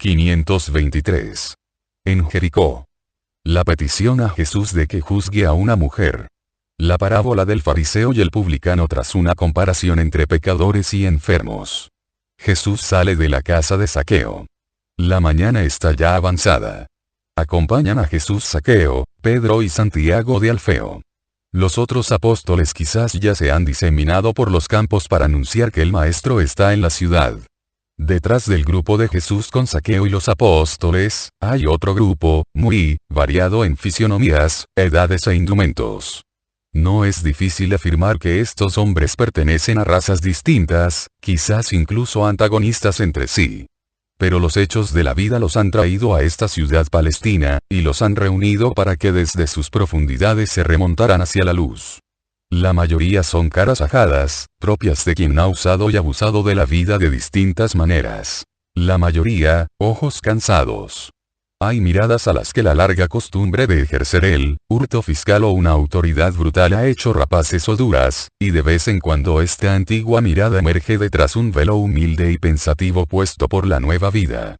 523. En Jericó. La petición a Jesús de que juzgue a una mujer. La parábola del fariseo y el publicano tras una comparación entre pecadores y enfermos. Jesús sale de la casa de Zaqueo. La mañana está ya avanzada. Acompañan a Jesús Zaqueo, Pedro y Santiago de Alfeo. Los otros apóstoles quizás ya se han diseminado por los campos para anunciar que el Maestro está en la ciudad. Detrás del grupo de Jesús con Zaqueo y los apóstoles, hay otro grupo, muy variado en fisionomías, edades e indumentos. No es difícil afirmar que estos hombres pertenecen a razas distintas, quizás incluso antagonistas entre sí. Pero los hechos de la vida los han traído a esta ciudad palestina, y los han reunido para que desde sus profundidades se remontaran hacia la luz. La mayoría son caras ajadas, propias de quien ha usado y abusado de la vida de distintas maneras. La mayoría, ojos cansados. Hay miradas a las que la larga costumbre de ejercer el hurto fiscal o una autoridad brutal ha hecho rapaces o duras, y de vez en cuando esta antigua mirada emerge detrás un velo humilde y pensativo puesto por la nueva vida.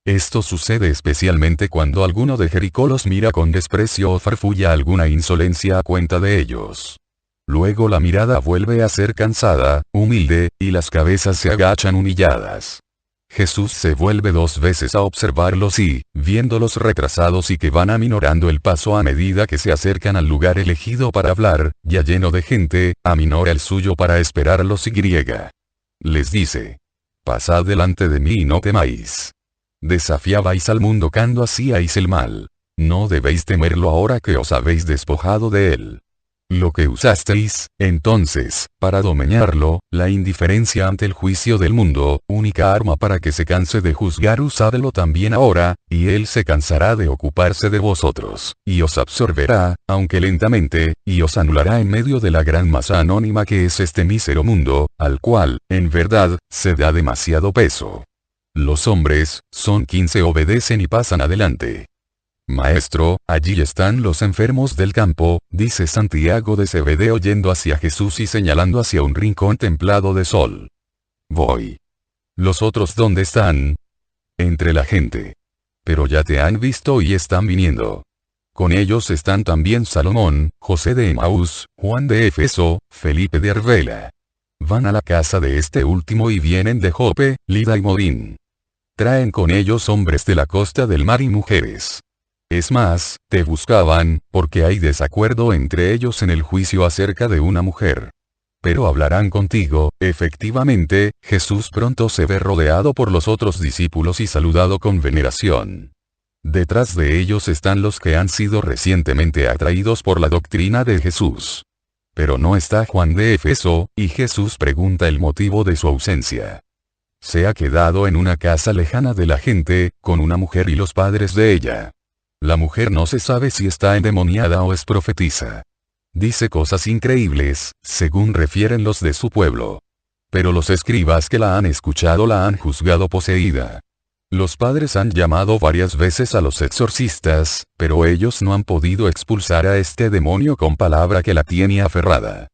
Esto sucede especialmente cuando alguno de Jericó los mira con desprecio o farfulla alguna insolencia a cuenta de ellos. Luego la mirada vuelve a ser cansada, humilde, y las cabezas se agachan humilladas. Jesús se vuelve 2 veces a observarlos y, viéndolos retrasados y que van aminorando el paso a medida que se acercan al lugar elegido para hablar, ya lleno de gente, aminora el suyo para esperarlos y griega. Les dice: pasad delante de mí y no temáis. Desafiabais al mundo cuando hacíais el mal. No debéis temerlo ahora que os habéis despojado de él. Lo que usasteis, entonces, para domeñarlo, la indiferencia ante el juicio del mundo, única arma para que se canse de juzgar, usadlo también ahora, y él se cansará de ocuparse de vosotros, y os absorberá, aunque lentamente, y os anulará en medio de la gran masa anónima que es este mísero mundo, al cual, en verdad, se da demasiado peso. Los hombres, son 15, obedecen y pasan adelante. Maestro, allí están los enfermos del campo, dice Santiago de Zebedeo yendo hacia Jesús y señalando hacia un rincón templado de sol. Voy. ¿Los otros dónde están? Entre la gente. Pero ya te han visto y están viniendo. Con ellos están también Salomón, José de Emaús, Juan de Efeso, Felipe de Arbela. Van a la casa de este último y vienen de Jope, Lida y Modín. Traen con ellos hombres de la costa del mar y mujeres. Es más, te buscaban, porque hay desacuerdo entre ellos en el juicio acerca de una mujer. Pero hablarán contigo. Efectivamente, Jesús pronto se ve rodeado por los otros discípulos y saludado con veneración. Detrás de ellos están los que han sido recientemente atraídos por la doctrina de Jesús. Pero no está Juan de Efeso, y Jesús pregunta el motivo de su ausencia. Se ha quedado en una casa lejana de la gente, con una mujer y los padres de ella. La mujer no se sabe si está endemoniada o es profetisa. Dice cosas increíbles, según refieren los de su pueblo. Pero los escribas que la han escuchado la han juzgado poseída. Los padres han llamado varias veces a los exorcistas, pero ellos no han podido expulsar a este demonio con palabra que la tiene aferrada.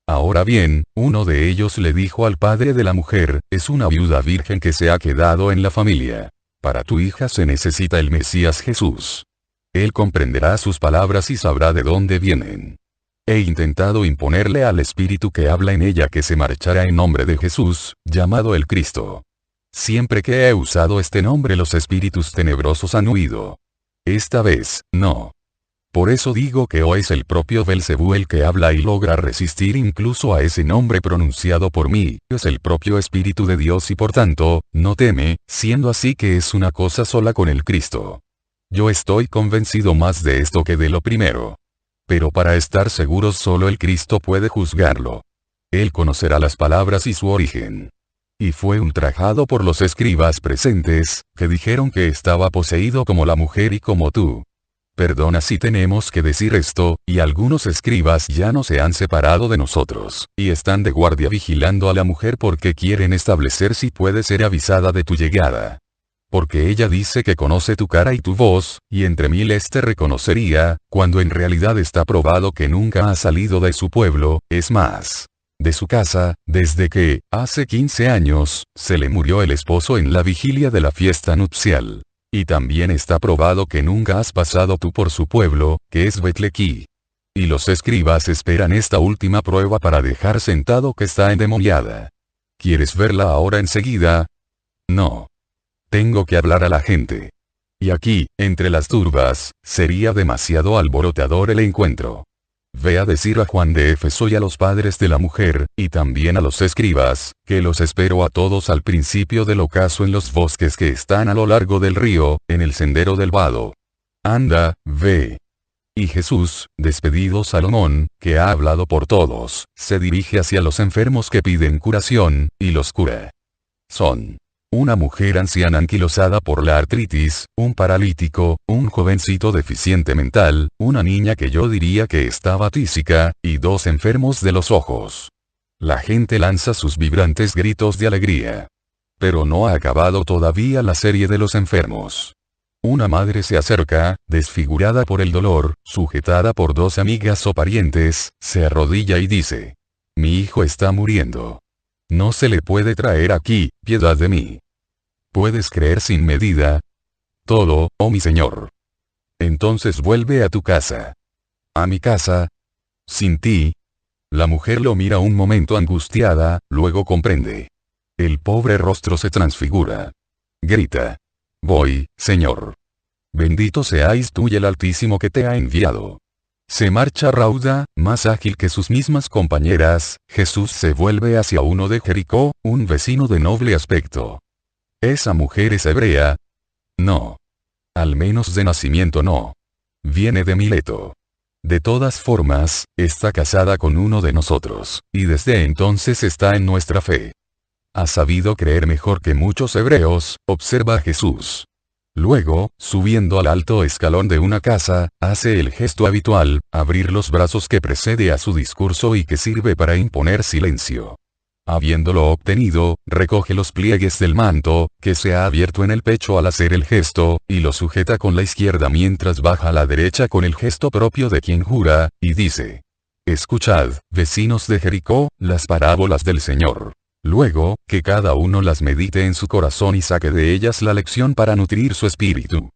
Ahora bien, uno de ellos le dijo al padre de la mujer: es una viuda virgen que se ha quedado en la familia. Para tu hija se necesita el Mesías Jesús. Él comprenderá sus palabras y sabrá de dónde vienen. He intentado imponerle al espíritu que habla en ella que se marchará en nombre de Jesús, llamado el Cristo. Siempre que he usado este nombre los espíritus tenebrosos han huido. Esta vez, no. Por eso digo que o es el propio Belcebú el que habla y logra resistir incluso a ese nombre pronunciado por mí, es el propio Espíritu de Dios y por tanto, no teme, siendo así que es una cosa sola con el Cristo. Yo estoy convencido más de esto que de lo primero. Pero para estar seguros solo el Cristo puede juzgarlo. Él conocerá las palabras y su origen. Y fue ultrajado por los escribas presentes, que dijeron que estaba poseído como la mujer y como tú. Perdona si tenemos que decir esto, y algunos escribas ya no se han separado de nosotros, y están de guardia vigilando a la mujer porque quieren establecer si puede ser avisada de tu llegada. Porque ella dice que conoce tu cara y tu voz, y entre miles te reconocería, cuando en realidad está probado que nunca ha salido de su pueblo. Es más, de su casa, desde que, hace 15 años, se le murió el esposo en la vigilia de la fiesta nupcial. Y también está probado que nunca has pasado tú por su pueblo, que es Betlequí. Y los escribas esperan esta última prueba para dejar sentado que está endemoniada. ¿Quieres verla ahora enseguida? No. Tengo que hablar a la gente. Y aquí, entre las turbas, sería demasiado alborotador el encuentro. Ve a decir a Juan de Éfeso y a los padres de la mujer, y también a los escribas, que los espero a todos al principio del ocaso en los bosques que están a lo largo del río, en el sendero del vado. Anda, ve. Y Jesús, despedido Salomón, que ha hablado por todos, se dirige hacia los enfermos que piden curación, y los cura. Son una mujer anciana anquilosada por la artritis, un paralítico, un jovencito deficiente mental, una niña que yo diría que estaba tísica, y 2 enfermos de los ojos. La gente lanza sus vibrantes gritos de alegría. Pero no ha acabado todavía la serie de los enfermos. Una madre se acerca, desfigurada por el dolor, sujetada por 2 amigas o parientes, se arrodilla y dice: mi hijo está muriendo. No se le puede traer aquí, piedad de mí. ¿Puedes creer sin medida? Todo, oh mi Señor. Entonces vuelve a tu casa. ¿A mi casa? ¿Sin ti? La mujer lo mira un momento angustiada, luego comprende. El pobre rostro se transfigura. Grita: voy, Señor. Bendito seáis tú y el Altísimo que te ha enviado. Se marcha rauda, más ágil que sus mismas compañeras. Jesús se vuelve hacia uno de Jericó, un vecino de noble aspecto. ¿Esa mujer es hebrea? No. Al menos de nacimiento no. Viene de Mileto. De todas formas, está casada con uno de nosotros, y desde entonces está en nuestra fe. Ha sabido creer mejor que muchos hebreos, observa Jesús. Luego, subiendo al alto escalón de una casa, hace el gesto habitual, abrir los brazos que precede a su discurso y que sirve para imponer silencio. Habiéndolo obtenido, recoge los pliegues del manto, que se ha abierto en el pecho al hacer el gesto, y lo sujeta con la izquierda mientras baja a la derecha con el gesto propio de quien jura, y dice: escuchad, vecinos de Jericó, las parábolas del Señor. Luego, que cada uno las medite en su corazón y saque de ellas la lección para nutrir su espíritu.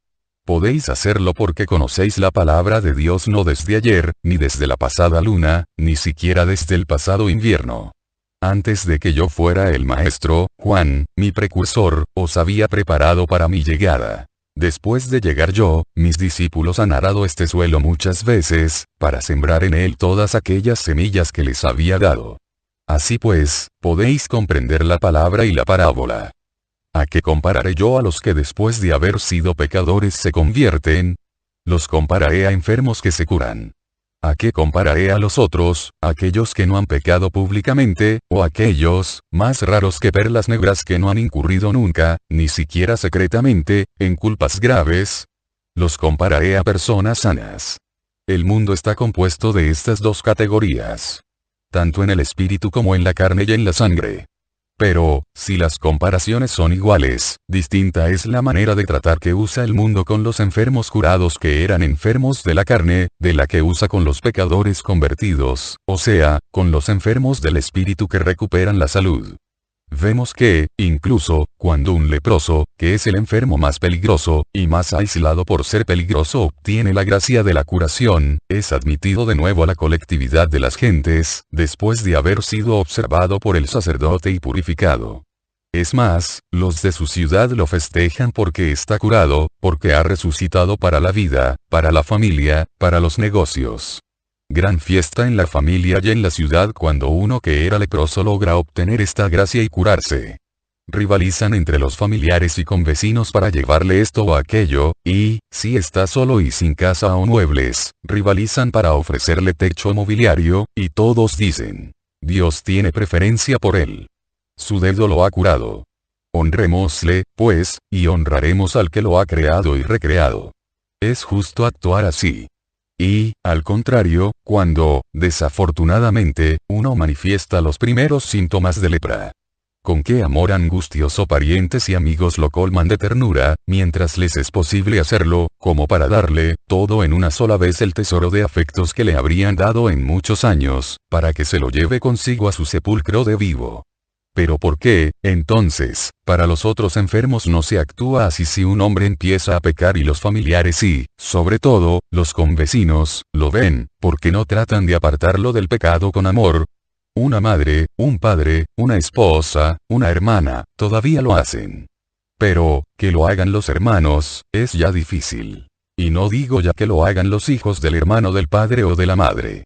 Podéis hacerlo porque conocéis la palabra de Dios no desde ayer, ni desde la pasada luna, ni siquiera desde el pasado invierno. Antes de que yo fuera el maestro, Juan, mi precursor, os había preparado para mi llegada. Después de llegar yo, mis discípulos han arado este suelo muchas veces, para sembrar en él todas aquellas semillas que les había dado. Así pues, podéis comprender la palabra y la parábola. ¿A qué compararé yo a los que después de haber sido pecadores se convierten? Los compararé a enfermos que se curan. ¿A qué compararé a los otros, aquellos que no han pecado públicamente, o aquellos, más raros que perlas negras que no han incurrido nunca, ni siquiera secretamente, en culpas graves? Los compararé a personas sanas. El mundo está compuesto de estas 2 categorías. Tanto en el espíritu como en la carne y en la sangre. Pero, si las comparaciones son iguales, distinta es la manera de tratar que usa el mundo con los enfermos curados que eran enfermos de la carne, de la que usa con los pecadores convertidos, o sea, con los enfermos del espíritu que recuperan la salud. Vemos que, incluso, cuando un leproso, que es el enfermo más peligroso, y más aislado por ser peligroso obtiene la gracia de la curación, es admitido de nuevo a la colectividad de las gentes, después de haber sido observado por el sacerdote y purificado. Es más, los de su ciudad lo festejan porque está curado, porque ha resucitado para la vida, para la familia, para los negocios. Gran fiesta en la familia y en la ciudad cuando uno que era leproso logra obtener esta gracia y curarse. Rivalizan entre los familiares y con vecinos para llevarle esto o aquello, y, si está solo y sin casa o muebles, rivalizan para ofrecerle techo o mobiliario, y todos dicen: Dios tiene preferencia por él. Su dedo lo ha curado. Honrémosle, pues, y honraremos al que lo ha creado y recreado. Es justo actuar así. Y, al contrario, cuando, desafortunadamente, uno manifiesta los primeros síntomas de lepra. Con qué amor angustioso parientes y amigos lo colman de ternura, mientras les es posible hacerlo, como para darle, todo en una sola vez el tesoro de afectos que le habrían dado en muchos años, para que se lo lleve consigo a su sepulcro de vivo. Pero ¿por qué, entonces, para los otros enfermos no se actúa así si un hombre empieza a pecar y los familiares y, sobre todo, los convecinos, lo ven, porque no tratan de apartarlo del pecado con amor? Una madre, un padre, una esposa, una hermana, todavía lo hacen. Pero, que lo hagan los hermanos, es ya difícil. Y no digo ya que lo hagan los hijos del hermano del padre o de la madre.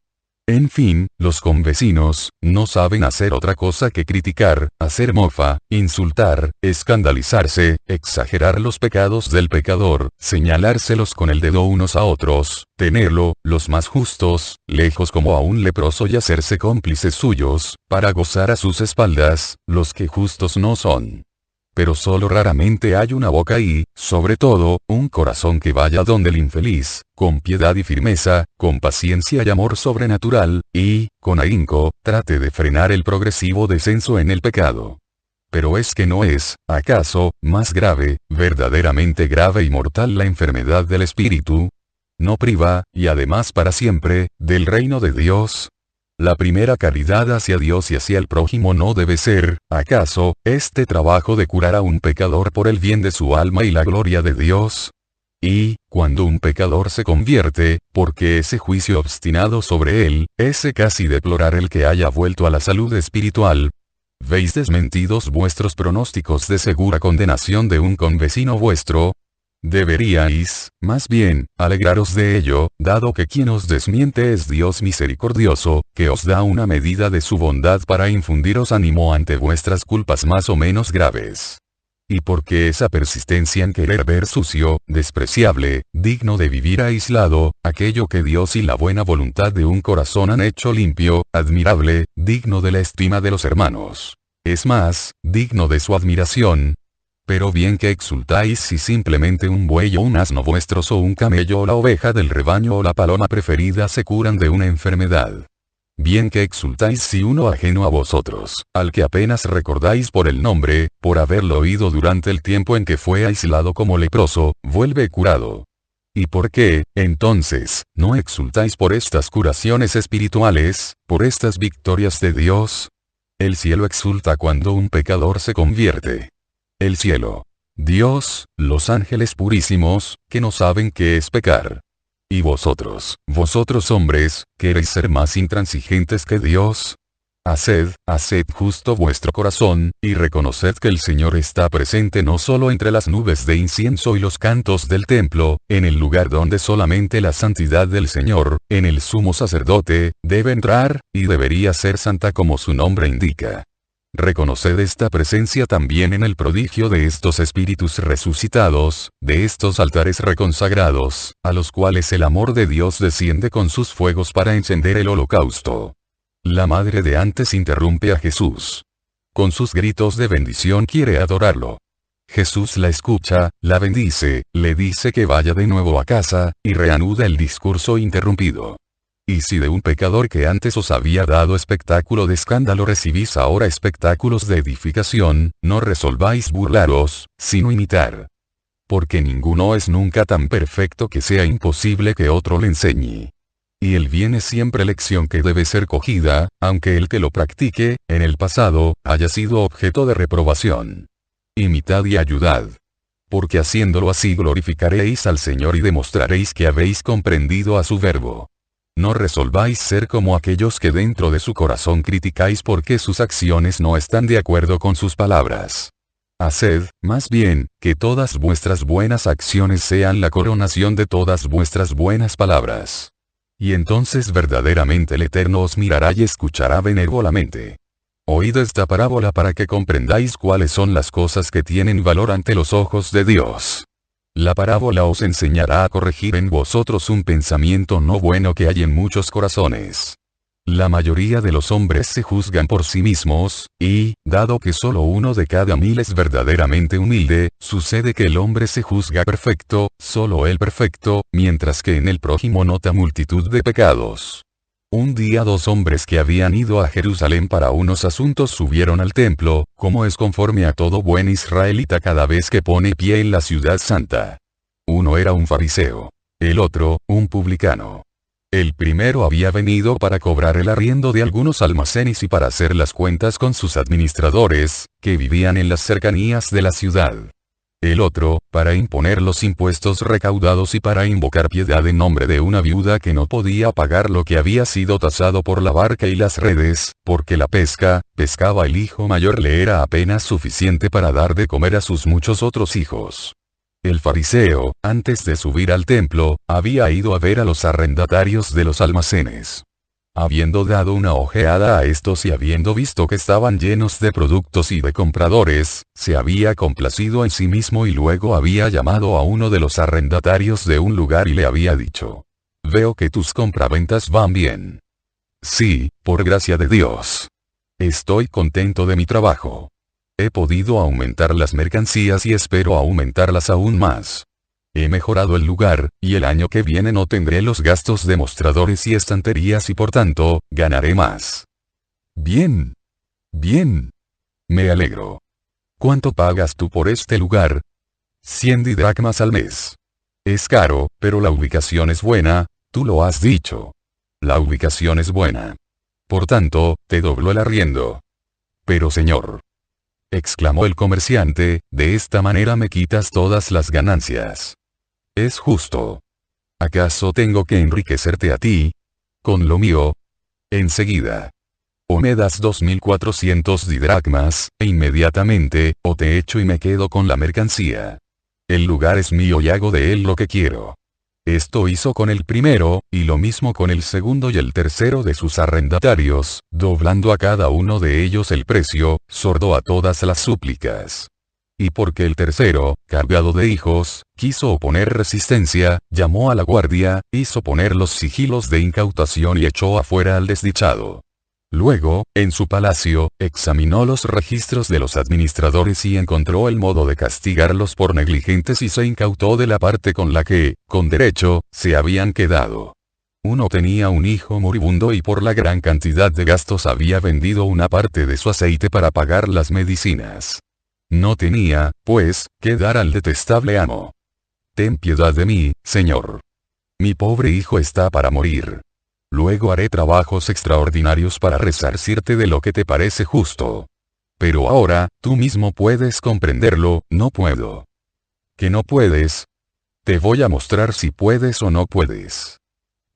En fin, los convecinos, no saben hacer otra cosa que criticar, hacer mofa, insultar, escandalizarse, exagerar los pecados del pecador, señalárselos con el dedo unos a otros, tenerlo, los más justos, lejos como a un leproso y hacerse cómplices suyos, para gozar a sus espaldas, los que justos no son. Pero solo raramente hay una boca y, sobre todo, un corazón que vaya donde el infeliz, con piedad y firmeza, con paciencia y amor sobrenatural, y, con ahínco, trate de frenar el progresivo descenso en el pecado. Pero es que no es, ¿acaso, más grave, verdaderamente grave y mortal la enfermedad del espíritu? ¿No priva, y además para siempre, del reino de Dios? La primera caridad hacia Dios y hacia el prójimo no debe ser, ¿acaso, este trabajo de curar a un pecador por el bien de su alma y la gloria de Dios? Y, cuando un pecador se convierte, porque ese juicio obstinado sobre él, ese casi deplorar el que haya vuelto a la salud espiritual, ¿veis desmentidos vuestros pronósticos de segura condenación de un convecino vuestro? Deberíais, más bien, alegraros de ello, dado que quien os desmiente es Dios misericordioso, que os da una medida de su bondad para infundiros ánimo ante vuestras culpas más o menos graves. Y porque esa persistencia en querer ver sucio, despreciable, digno de vivir aislado, aquello que Dios y la buena voluntad de un corazón han hecho limpio, admirable, digno de la estima de los hermanos. Es más, digno de su admiración. Pero bien que exultáis si simplemente un buey o un asno vuestros o un camello o la oveja del rebaño o la paloma preferida se curan de una enfermedad. Bien que exultáis si uno ajeno a vosotros, al que apenas recordáis por el nombre, por haberlo oído durante el tiempo en que fue aislado como leproso, vuelve curado. ¿Y por qué, entonces, no exultáis por estas curaciones espirituales, por estas victorias de Dios? El cielo exulta cuando un pecador se convierte. El cielo, Dios, los ángeles purísimos, que no saben qué es pecar. Y vosotros hombres, ¿queréis ser más intransigentes que Dios? Haced justo vuestro corazón, y reconoced que el Señor está presente no solo entre las nubes de incienso y los cantos del templo, en el lugar donde solamente la santidad del Señor, en el sumo sacerdote, debe entrar, y debería ser santa como su nombre indica. Reconoced esta presencia también en el prodigio de estos espíritus resucitados, de estos altares reconsagrados, a los cuales el amor de Dios desciende con sus fuegos para encender el holocausto. La madre de antes interrumpe a Jesús. Con sus gritos de bendición quiere adorarlo. Jesús la escucha, la bendice, le dice que vaya de nuevo a casa, y reanuda el discurso interrumpido. Y si de un pecador que antes os había dado espectáculo de escándalo recibís ahora espectáculos de edificación, no resolváis burlaros, sino imitar. Porque ninguno es nunca tan perfecto que sea imposible que otro le enseñe. Y el bien es siempre lección que debe ser cogida, aunque el que lo practique, en el pasado, haya sido objeto de reprobación. Imitad y ayudad. Porque haciéndolo así glorificaréis al Señor y demostraréis que habéis comprendido a su verbo. No resolváis ser como aquellos que dentro de su corazón criticáis porque sus acciones no están de acuerdo con sus palabras. Haced, más bien, que todas vuestras buenas acciones sean la coronación de todas vuestras buenas palabras. Y entonces verdaderamente el Eterno os mirará y escuchará benévolamente. Oíd esta parábola para que comprendáis cuáles son las cosas que tienen valor ante los ojos de Dios. La parábola os enseñará a corregir en vosotros un pensamiento no bueno que hay en muchos corazones. La mayoría de los hombres se juzgan por sí mismos, y, dado que solo 1 de cada 1000 es verdaderamente humilde, sucede que el hombre se juzga perfecto, solo él perfecto, mientras que en el prójimo nota multitud de pecados. Un día dos hombres que habían ido a Jerusalén para unos asuntos subieron al templo, como es conforme a todo buen israelita cada vez que pone pie en la ciudad santa. Uno era un fariseo. El otro, un publicano. El primero había venido para cobrar el arriendo de algunos almacenes y para hacer las cuentas con sus administradores, que vivían en las cercanías de la ciudad. El otro, para imponer los impuestos recaudados y para invocar piedad en nombre de una viuda que no podía pagar lo que había sido tasado por la barca y las redes, porque la pescaba el hijo mayor le era apenas suficiente para dar de comer a sus muchos otros hijos. El fariseo, antes de subir al templo, había ido a ver a los arrendatarios de los almacenes. Habiendo dado una ojeada a estos y habiendo visto que estaban llenos de productos y de compradores, se había complacido en sí mismo y luego había llamado a uno de los arrendatarios de un lugar y le había dicho: «Veo que tus compraventas van bien». «Sí, por gracia de Dios. Estoy contento de mi trabajo. He podido aumentar las mercancías y espero aumentarlas aún más. He mejorado el lugar, y el año que viene no tendré los gastos de mostradores y estanterías y por tanto, ganaré más». «Bien. Bien. Me alegro. ¿Cuánto pagas tú por este lugar?» 100 didracmas al mes. «Es caro, pero la ubicación es buena, tú lo has dicho. La ubicación es buena. Por tanto, te doblo el arriendo». «Pero señor», exclamó el comerciante, «de esta manera me quitas todas las ganancias. ¿Es justo? ¿Acaso tengo que enriquecerte a ti? Con lo mío. Enseguida. O me das 2400 didracmas, e inmediatamente, o te echo y me quedo con la mercancía. El lugar es mío y hago de él lo que quiero». Esto hizo con el primero, y lo mismo con el segundo y el tercero de sus arrendatarios, doblando a cada uno de ellos el precio, sordo a todas las súplicas. Y porque el tercero, cargado de hijos, quiso oponer resistencia, llamó a la guardia, hizo poner los sigilos de incautación y echó afuera al desdichado. Luego, en su palacio, examinó los registros de los administradores y encontró el modo de castigarlos por negligentes y se incautó de la parte con la que, con derecho, se habían quedado. Uno tenía un hijo moribundo y por la gran cantidad de gastos había vendido una parte de su aceite para pagar las medicinas. No tenía, pues, que dar al detestable amo. «Ten piedad de mí, señor. Mi pobre hijo está para morir. Luego haré trabajos extraordinarios para resarcirte de lo que te parece justo. Pero ahora, tú mismo puedes comprenderlo, no puedo». «¿Que no puedes? Te voy a mostrar si puedes o no puedes».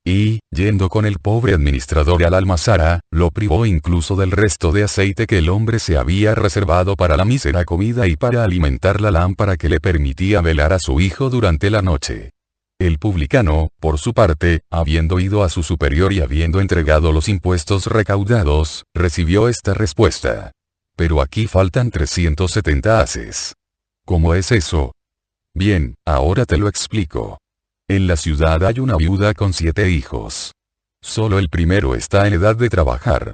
Y, yendo con el pobre administrador al almazara, lo privó incluso del resto de aceite que el hombre se había reservado para la mísera comida y para alimentar la lámpara que le permitía velar a su hijo durante la noche. El publicano, por su parte, habiendo ido a su superior y habiendo entregado los impuestos recaudados, recibió esta respuesta: «Pero aquí faltan 370 haces». «¿Cómo es eso?». «Bien, ahora te lo explico. En la ciudad hay una viuda con 7 hijos. Solo el primero está en edad de trabajar.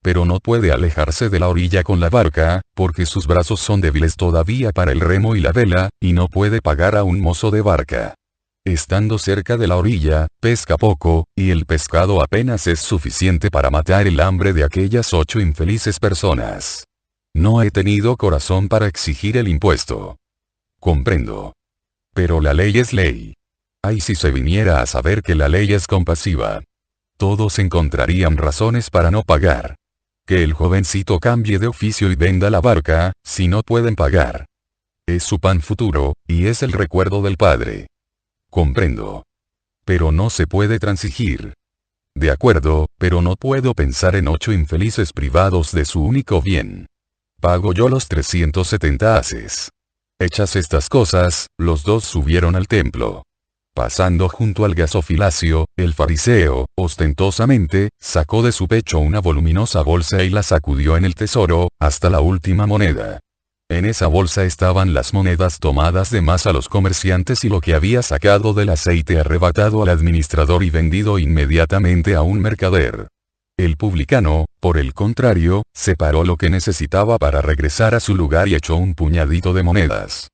Pero no puede alejarse de la orilla con la barca, porque sus brazos son débiles todavía para el remo y la vela, y no puede pagar a un mozo de barca. Estando cerca de la orilla, pesca poco, y el pescado apenas es suficiente para matar el hambre de aquellas 8 infelices personas. No he tenido corazón para exigir el impuesto. Comprendo. Pero la ley es ley. Ay, si se viniera a saber que la ley es compasiva. Todos encontrarían razones para no pagar. Que el jovencito cambie de oficio y venda la barca, si no pueden pagar. Es su pan futuro, y es el recuerdo del padre. Comprendo. Pero no se puede transigir. De acuerdo, pero no puedo pensar en 8 infelices privados de su único bien. Pago yo los 370 haces. Hechas estas cosas, los dos subieron al templo. Pasando junto al gasofilacio, el fariseo, ostentosamente, sacó de su pecho una voluminosa bolsa y la sacudió en el tesoro, hasta la última moneda. En esa bolsa estaban las monedas tomadas de más a los comerciantes y lo que había sacado del aceite arrebatado al administrador y vendido inmediatamente a un mercader. El publicano, por el contrario, separó lo que necesitaba para regresar a su lugar y echó un puñadito de monedas.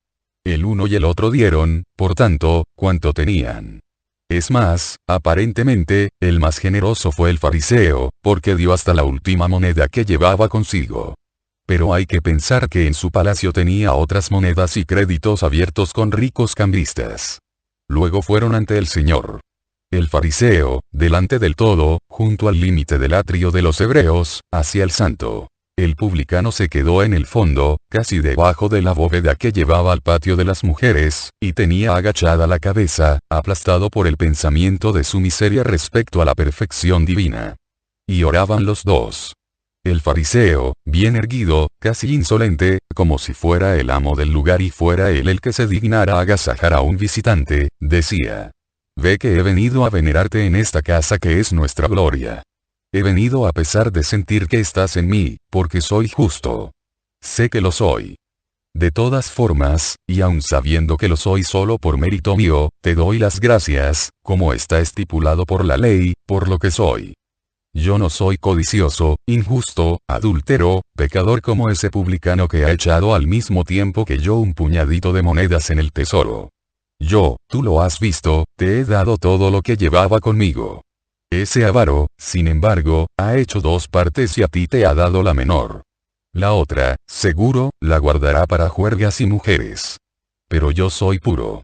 El uno y el otro dieron, por tanto, cuanto tenían. Es más, aparentemente, el más generoso fue el fariseo, porque dio hasta la última moneda que llevaba consigo. Pero hay que pensar que en su palacio tenía otras monedas y créditos abiertos con ricos cambistas. Luego fueron ante el Señor. El fariseo, delante del todo, junto al límite del atrio de los hebreos, hacia el santo. El publicano se quedó en el fondo, casi debajo de la bóveda que llevaba al patio de las mujeres, y tenía agachada la cabeza, aplastado por el pensamiento de su miseria respecto a la perfección divina. Y oraban los dos. El fariseo, bien erguido, casi insolente, como si fuera el amo del lugar y fuera él el que se dignara agasajar a un visitante, decía: Ve que he venido a venerarte en esta casa que es nuestra gloria. He venido a pesar de sentir que estás en mí, porque soy justo. Sé que lo soy. De todas formas, y aun sabiendo que lo soy solo por mérito mío, te doy las gracias, como está estipulado por la ley, por lo que soy. Yo no soy codicioso, injusto, adúltero, pecador como ese publicano que ha echado al mismo tiempo que yo un puñadito de monedas en el tesoro. Yo, tú lo has visto, te he dado todo lo que llevaba conmigo. Ese avaro, sin embargo, ha hecho 2 partes y a ti te ha dado la menor. La otra, seguro, la guardará para juergas y mujeres. Pero yo soy puro.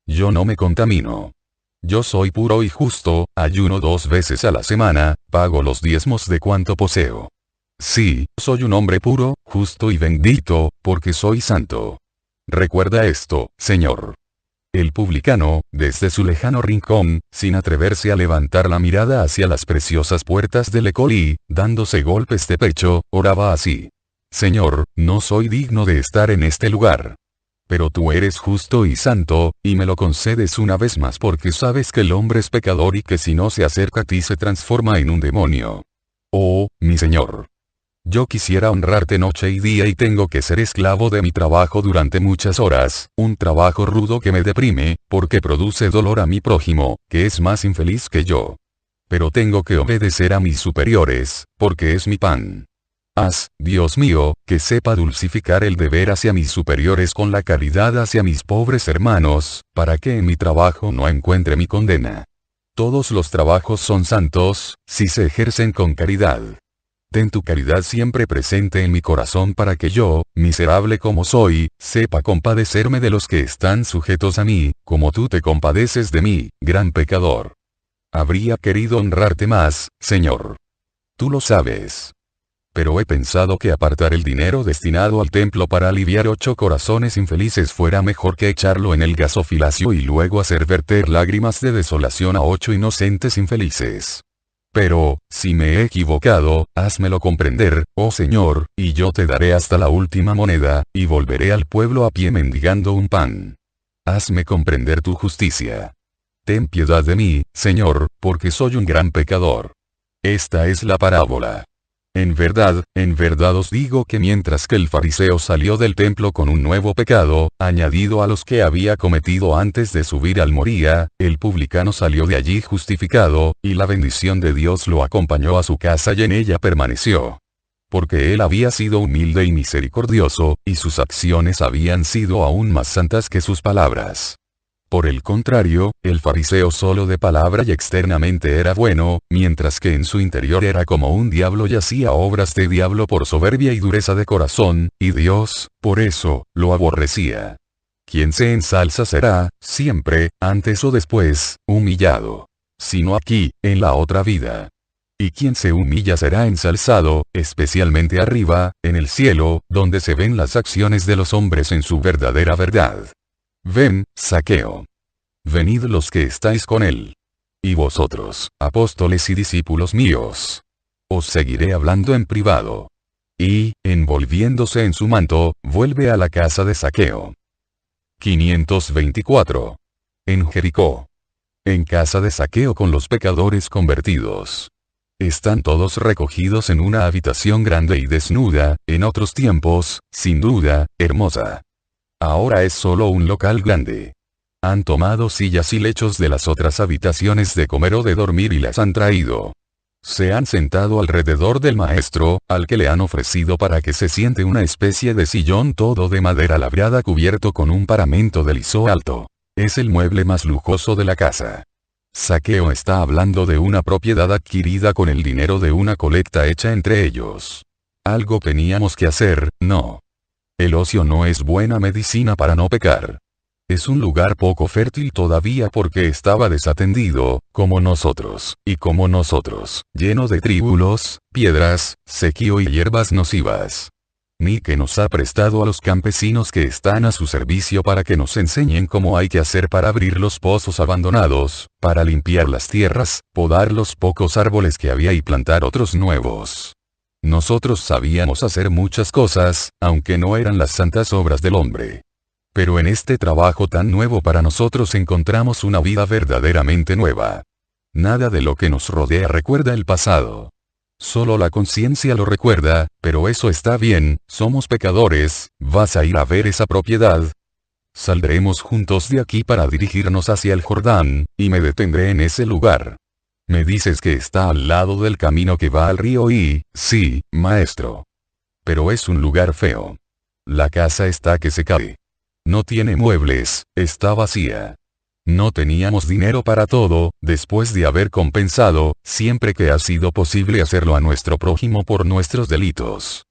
Yo no me contamino. Yo soy puro y justo, ayuno 2 veces a la semana, pago los diezmos de cuanto poseo. Sí, soy un hombre puro, justo y bendito, porque soy santo. Recuerda esto, Señor. El publicano, desde su lejano rincón, sin atreverse a levantar la mirada hacia las preciosas puertas del Ecolí, dándose golpes de pecho, oraba así: Señor, no soy digno de estar en este lugar. Pero tú eres justo y santo, y me lo concedes una vez más porque sabes que el hombre es pecador y que si no se acerca a ti se transforma en un demonio. Oh, mi Señor. Yo quisiera honrarte noche y día y tengo que ser esclavo de mi trabajo durante muchas horas, un trabajo rudo que me deprime, porque produce dolor a mi prójimo, que es más infeliz que yo. Pero tengo que obedecer a mis superiores, porque es mi pan. Haz, Dios mío, que sepa dulcificar el deber hacia mis superiores con la caridad hacia mis pobres hermanos, para que en mi trabajo no encuentre mi condena. Todos los trabajos son santos, si se ejercen con caridad. Ten tu caridad siempre presente en mi corazón para que yo, miserable como soy, sepa compadecerme de los que están sujetos a mí, como tú te compadeces de mí, gran pecador. Habría querido honrarte más, Señor. Tú lo sabes. Pero he pensado que apartar el dinero destinado al templo para aliviar 8 corazones infelices fuera mejor que echarlo en el gasofilacio y luego hacer verter lágrimas de desolación a 8 inocentes infelices. Pero, si me he equivocado, házmelo comprender, oh Señor, y yo te daré hasta la última moneda, y volveré al pueblo a pie mendigando un pan. Hazme comprender tu justicia. Ten piedad de mí, Señor, porque soy un gran pecador. Esta es la parábola. En verdad os digo que mientras que el fariseo salió del templo con un nuevo pecado, añadido a los que había cometido antes de subir al Moría, el publicano salió de allí justificado, y la bendición de Dios lo acompañó a su casa y en ella permaneció. Porque él había sido humilde y misericordioso, y sus acciones habían sido aún más santas que sus palabras. Por el contrario, el fariseo solo de palabra y externamente era bueno, mientras que en su interior era como un diablo y hacía obras de diablo por soberbia y dureza de corazón, y Dios, por eso, lo aborrecía. Quien se ensalza será, siempre, antes o después, humillado. Sino aquí, en la otra vida. Y quien se humilla será ensalzado, especialmente arriba, en el cielo, donde se ven las acciones de los hombres en su verdadera verdad. Ven, Zaqueo. Venid los que estáis con él. Y vosotros, apóstoles y discípulos míos. Os seguiré hablando en privado. Y, envolviéndose en su manto, vuelve a la casa de Zaqueo. 524. En Jericó. En casa de Zaqueo con los pecadores convertidos. Están todos recogidos en una habitación grande y desnuda, en otros tiempos, sin duda, hermosa. Ahora es solo un local grande. Han tomado sillas y lechos de las otras habitaciones de comer o de dormir y las han traído. Se han sentado alrededor del maestro, al que le han ofrecido para que se siente una especie de sillón todo de madera labrada cubierto con un paramento de liso alto. Es el mueble más lujoso de la casa. Zaqueo está hablando de una propiedad adquirida con el dinero de una colecta hecha entre ellos. Algo teníamos que hacer, ¿no? El ocio no es buena medicina para no pecar. Es un lugar poco fértil todavía porque estaba desatendido, como nosotros, lleno de tríbulos, piedras, sequío y hierbas nocivas. Ni que nos ha prestado a los campesinos que están a su servicio para que nos enseñen cómo hay que hacer para abrir los pozos abandonados, para limpiar las tierras, podar los pocos árboles que había y plantar otros nuevos. Nosotros sabíamos hacer muchas cosas, aunque no eran las santas obras del hombre. Pero en este trabajo tan nuevo para nosotros encontramos una vida verdaderamente nueva. Nada de lo que nos rodea recuerda el pasado. Solo la conciencia lo recuerda, pero eso está bien, somos pecadores. ¿Vas a ir a ver esa propiedad? Saldremos juntos de aquí para dirigirnos hacia el Jordán, y me detendré en ese lugar. Me dices que está al lado del camino que va al río y, sí, maestro. Pero es un lugar feo. La casa está que se cae. No tiene muebles, está vacía. No teníamos dinero para todo, después de haber compensado, siempre que ha sido posible hacerlo a nuestro prójimo por nuestros delitos.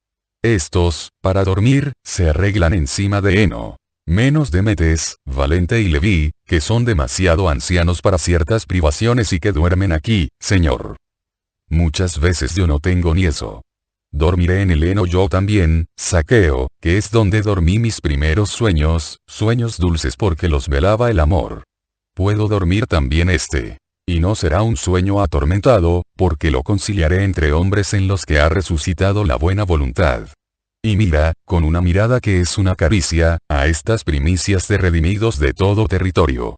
Estos, para dormir, se arreglan encima de heno. Menos Demetes, Valente y Leví, que son demasiado ancianos para ciertas privaciones y que duermen aquí, señor. Muchas veces yo no tengo ni eso. Dormiré en el heno yo también, Zaqueo, que es donde dormí mis primeros sueños, sueños dulces porque los velaba el amor. Puedo dormir también y no será un sueño atormentado, porque lo conciliaré entre hombres en los que ha resucitado la buena voluntad. Y mira, con una mirada que es una caricia, a estas primicias de redimidos de todo territorio.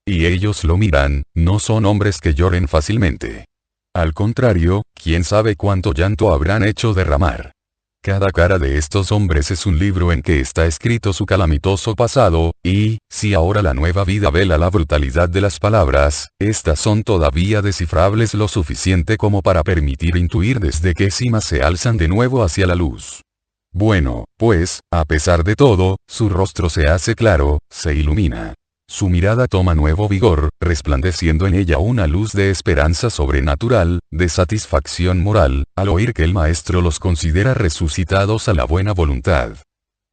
Y ellos lo miran, no son hombres que lloren fácilmente. Al contrario, quién sabe cuánto llanto habrán hecho derramar. Cada cara de estos hombres es un libro en que está escrito su calamitoso pasado, y, si ahora la nueva vida vela la brutalidad de las palabras, estas son todavía descifrables lo suficiente como para permitir intuir desde qué cima se alzan de nuevo hacia la luz. Bueno, pues, a pesar de todo, su rostro se hace claro, se ilumina. Su mirada toma nuevo vigor, resplandeciendo en ella una luz de esperanza sobrenatural, de satisfacción moral, al oír que el maestro los considera resucitados a la buena voluntad.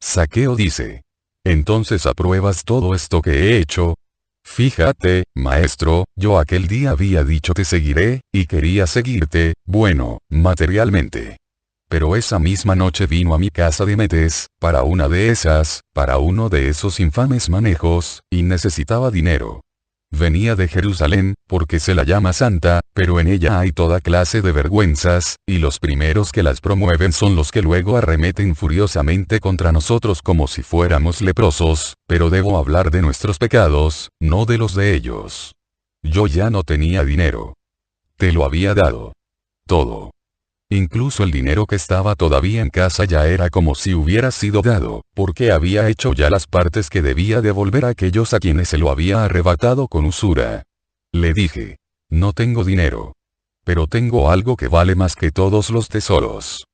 Zaqueo dice: ¿entonces apruebas todo esto que he hecho? Fíjate, maestro, yo aquel día había dicho te seguiré, y quería seguirte, bueno, materialmente. Pero esa misma noche vino a mi casa Demetes, para uno de esos infames manejos, y necesitaba dinero. Venía de Jerusalén, porque se la llama santa, pero en ella hay toda clase de vergüenzas, y los primeros que las promueven son los que luego arremeten furiosamente contra nosotros como si fuéramos leprosos, pero debo hablar de nuestros pecados, no de los de ellos. Yo ya no tenía dinero. Te lo había dado. Todo. Incluso el dinero que estaba todavía en casa ya era como si hubiera sido dado, porque había hecho ya las partes que debía devolver a aquellos a quienes se lo había arrebatado con usura. Le dije: no tengo dinero. Pero tengo algo que vale más que todos los tesoros.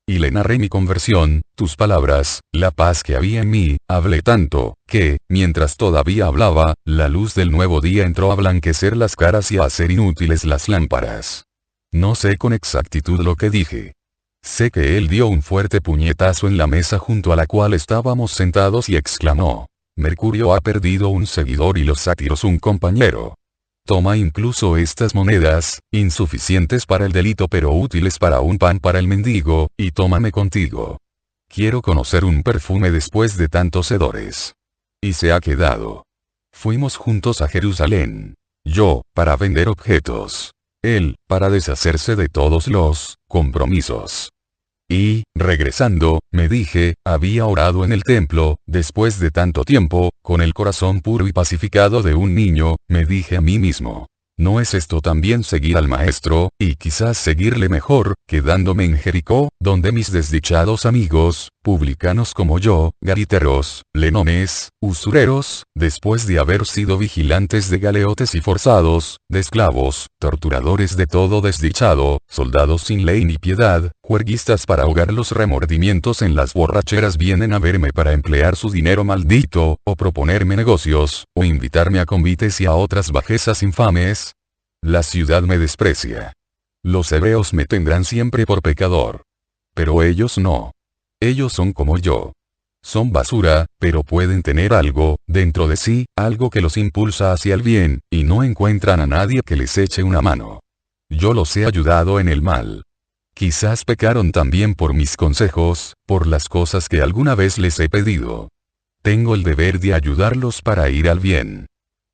Y le narré mi conversión, tus palabras, la paz que había en mí, hablé tanto, que, mientras todavía hablaba, la luz del nuevo día entró a blanquecer las caras y a hacer inútiles las lámparas. No sé con exactitud lo que dije. Sé que él dio un fuerte puñetazo en la mesa junto a la cual estábamos sentados y exclamó: Mercurio ha perdido un seguidor y los sátiros un compañero. Toma incluso estas monedas, insuficientes para el delito pero útiles para un pan para el mendigo, y tómame contigo. Quiero conocer un perfume después de tantos hedores. Y se ha quedado. Fuimos juntos a Jerusalén. Yo, para vender objetos. Él, para deshacerse de todos los compromisos. Y, regresando, me dije, había orado en el templo, después de tanto tiempo, con el corazón puro y pacificado de un niño, me dije a mí mismo: ¿no es esto también seguir al maestro, y quizás seguirle mejor, quedándome en Jericó, donde mis desdichados amigos, publicanos como yo, gariteros, lenones, usureros, después de haber sido vigilantes de galeotes y forzados, de esclavos, torturadores de todo desdichado, soldados sin ley ni piedad, juerguistas para ahogar los remordimientos en las borracheras, vienen a verme para emplear su dinero maldito, o proponerme negocios, o invitarme a convites y a otras bajezas infames? La ciudad me desprecia. Los hebreos me tendrán siempre por pecador. Pero ellos no. Ellos son como yo. Son basura, pero pueden tener algo, dentro de sí, algo que los impulsa hacia el bien, y no encuentran a nadie que les eche una mano. Yo los he ayudado en el mal. Quizás pecaron también por mis consejos, por las cosas que alguna vez les he pedido. Tengo el deber de ayudarlos para ir al bien.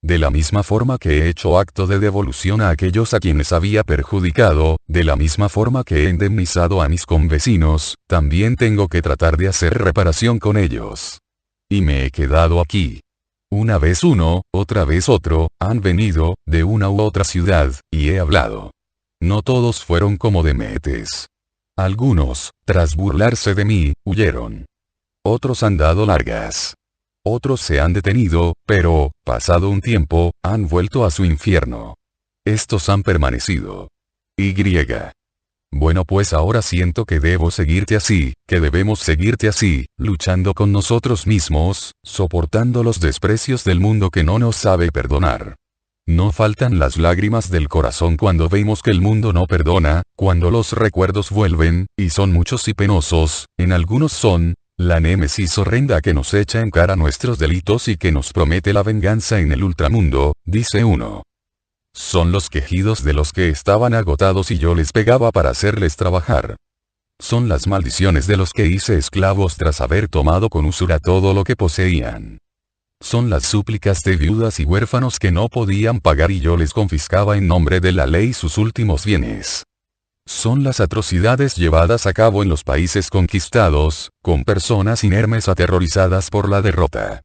De la misma forma que he hecho acto de devolución a aquellos a quienes había perjudicado, de la misma forma que he indemnizado a mis convecinos, también tengo que tratar de hacer reparación con ellos. Y me he quedado aquí. Una vez uno, otra vez otro, han venido, de una u otra ciudad, y he hablado. No todos fueron como Demetes. Algunos, tras burlarse de mí, huyeron. Otros han dado largas. Otros se han detenido, pero, pasado un tiempo, han vuelto a su infierno. Estos han permanecido. Y. Bueno, pues ahora siento que debo seguirte así, que debemos seguirte así, luchando con nosotros mismos, soportando los desprecios del mundo que no nos sabe perdonar. No faltan las lágrimas del corazón cuando vemos que el mundo no perdona, cuando los recuerdos vuelven, y son muchos y penosos, en algunos son, la némesis horrenda que nos echa en cara nuestros delitos y que nos promete la venganza en el ultramundo, dice uno. Son los quejidos de los que estaban agotados y yo les pegaba para hacerles trabajar. Son las maldiciones de los que hice esclavos tras haber tomado con usura todo lo que poseían. Son las súplicas de viudas y huérfanos que no podían pagar y yo les confiscaba en nombre de la ley sus últimos bienes. Son las atrocidades llevadas a cabo en los países conquistados, con personas inermes aterrorizadas por la derrota.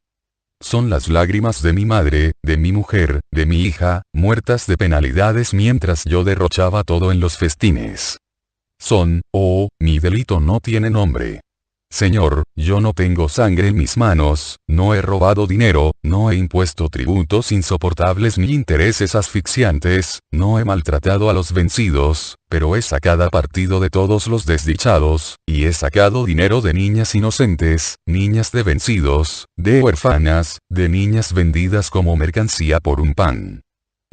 Son las lágrimas de mi madre, de mi mujer, de mi hija, muertas de penalidades mientras yo derrochaba todo en los festines. Son, oh, mi delito no tiene nombre. Señor, yo no tengo sangre en mis manos, no he robado dinero, no he impuesto tributos insoportables ni intereses asfixiantes, no he maltratado a los vencidos, pero he sacado partido de todos los desdichados, y he sacado dinero de niñas inocentes, niñas de vencidos, de huérfanas, de niñas vendidas como mercancía por un pan.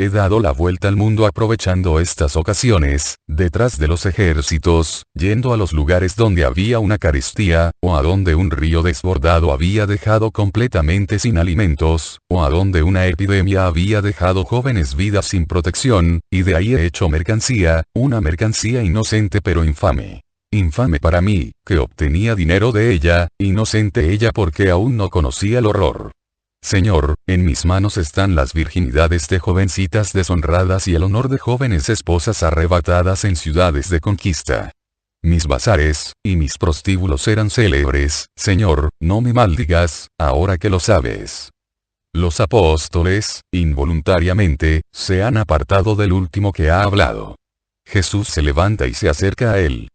He dado la vuelta al mundo aprovechando estas ocasiones, detrás de los ejércitos, yendo a los lugares donde había una carestía, o a donde un río desbordado había dejado completamente sin alimentos, o a donde una epidemia había dejado jóvenes vidas sin protección, y de ahí he hecho mercancía, una mercancía inocente pero infame. Infame para mí, que obtenía dinero de ella, inocente ella porque aún no conocía el horror. Señor, en mis manos están las virginidades de jovencitas deshonradas y el honor de jóvenes esposas arrebatadas en ciudades de conquista. Mis bazares, y mis prostíbulos eran célebres, Señor, no me maldigas, ahora que lo sabes. Los apóstoles, involuntariamente, se han apartado del último que ha hablado. Jesús se levanta y se acerca a él.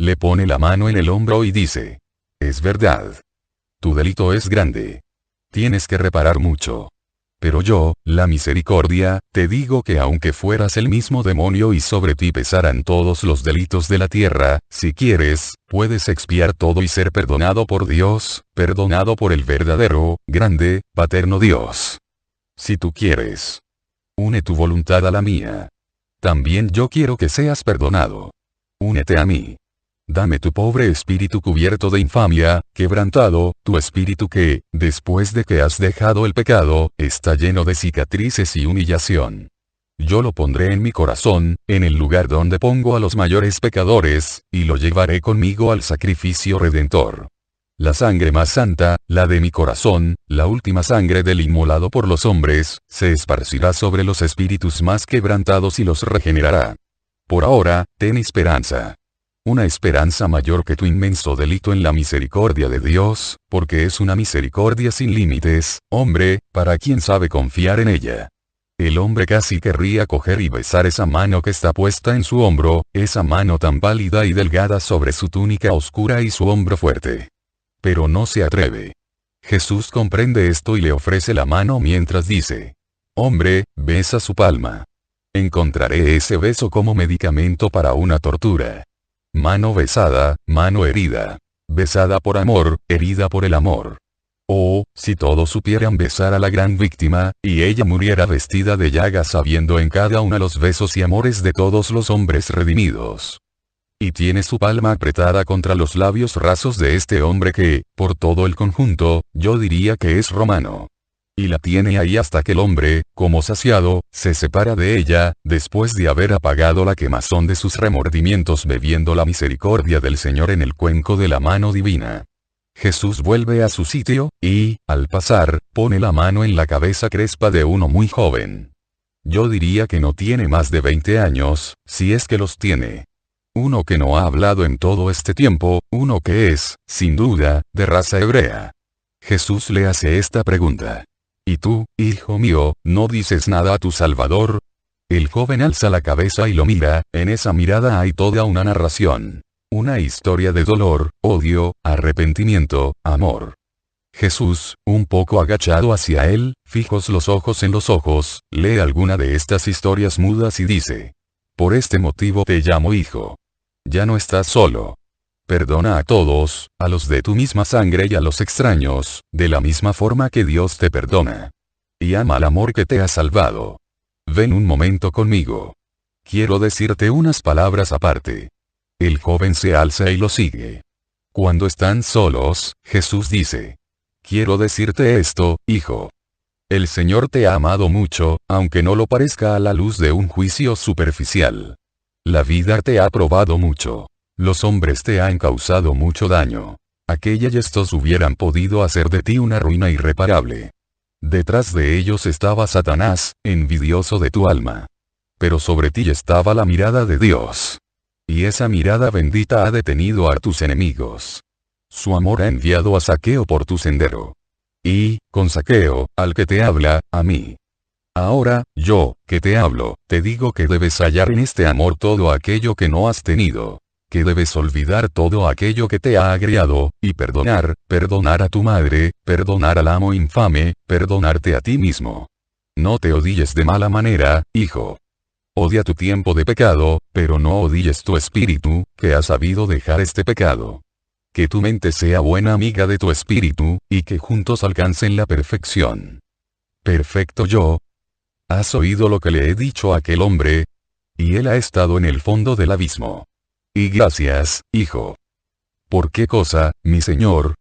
Le pone la mano en el hombro y dice: es verdad. Tu delito es grande. Tienes que reparar mucho. Pero yo, la misericordia, te digo que aunque fueras el mismo demonio y sobre ti pesaran todos los delitos de la tierra, si quieres, puedes expiar todo y ser perdonado por Dios, perdonado por el verdadero, grande, paterno Dios. Si tú quieres. Une tu voluntad a la mía. También yo quiero que seas perdonado. Únete a mí. Dame tu pobre espíritu cubierto de infamia, quebrantado, tu espíritu que, después de que has dejado el pecado, está lleno de cicatrices y humillación. Yo lo pondré en mi corazón, en el lugar donde pongo a los mayores pecadores, y lo llevaré conmigo al sacrificio redentor. La sangre más santa, la de mi corazón, la última sangre del inmolado por los hombres, se esparcirá sobre los espíritus más quebrantados y los regenerará. Por ahora, ten esperanza. Una esperanza mayor que tu inmenso delito en la misericordia de Dios, porque es una misericordia sin límites, hombre, para quien sabe confiar en ella. El hombre casi querría coger y besar esa mano que está puesta en su hombro, esa mano tan pálida y delgada sobre su túnica oscura y su hombro fuerte. Pero no se atreve. Jesús comprende esto y le ofrece la mano mientras dice: hombre, besa su palma. Encontraré ese beso como medicamento para una tortura. Mano besada, mano herida. Besada por amor, herida por el amor. Oh, si todos supieran besar a la gran víctima, y ella muriera vestida de llagas sabiendo en cada una los besos y amores de todos los hombres redimidos. Y tiene su palma apretada contra los labios rasos de este hombre que, por todo el conjunto, yo diría que es romano. Y la tiene ahí hasta que el hombre, como saciado, se separa de ella, después de haber apagado la quemazón de sus remordimientos bebiendo la misericordia del Señor en el cuenco de la mano divina. Jesús vuelve a su sitio, y, al pasar, pone la mano en la cabeza crespa de uno muy joven. Yo diría que no tiene más de 20 años, si es que los tiene. Uno que no ha hablado en todo este tiempo, uno que es, sin duda, de raza hebrea. Jesús le hace esta pregunta. ¿Y tú, hijo mío, no dices nada a tu Salvador? El joven alza la cabeza y lo mira, en esa mirada hay toda una narración. Una historia de dolor, odio, arrepentimiento, amor. Jesús, un poco agachado hacia él, fijos los ojos en los ojos, lee alguna de estas historias mudas y dice. Por este motivo te llamo hijo. Ya no estás solo. Perdona a todos, a los de tu misma sangre y a los extraños, de la misma forma que Dios te perdona. Y ama al amor que te ha salvado. Ven un momento conmigo. Quiero decirte unas palabras aparte. El joven se alza y lo sigue. Cuando están solos, Jesús dice. Quiero decirte esto, hijo. El Señor te ha amado mucho, aunque no lo parezca a la luz de un juicio superficial. La vida te ha probado mucho. Los hombres te han causado mucho daño. Aquella y estos hubieran podido hacer de ti una ruina irreparable. Detrás de ellos estaba Satanás, envidioso de tu alma. Pero sobre ti estaba la mirada de Dios. Y esa mirada bendita ha detenido a tus enemigos. Su amor ha enviado a Zaqueo por tu sendero. Y, con Zaqueo, al que te habla, a mí. Ahora, yo, que te hablo, te digo que debes hallar en este amor todo aquello que no has tenido. Que debes olvidar todo aquello que te ha agriado, y perdonar a tu madre, perdonar al amo infame, perdonarte a ti mismo. No te odies de mala manera, hijo. Odia tu tiempo de pecado, pero no odies tu espíritu, que ha sabido dejar este pecado. Que tu mente sea buena amiga de tu espíritu, y que juntos alcancen la perfección. Perfecto yo. ¿Has oído lo que le he dicho a aquel hombre? Y él ha estado en el fondo del abismo. Y gracias, hijo. ¿Por qué cosa, mi señor?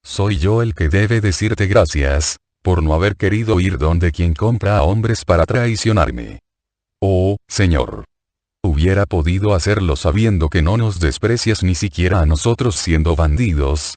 Soy yo el que debe decirte gracias, por no haber querido ir donde quien compra a hombres para traicionarme. Oh, Señor. Hubiera podido hacerlo sabiendo que no nos desprecias ni siquiera a nosotros siendo bandidos.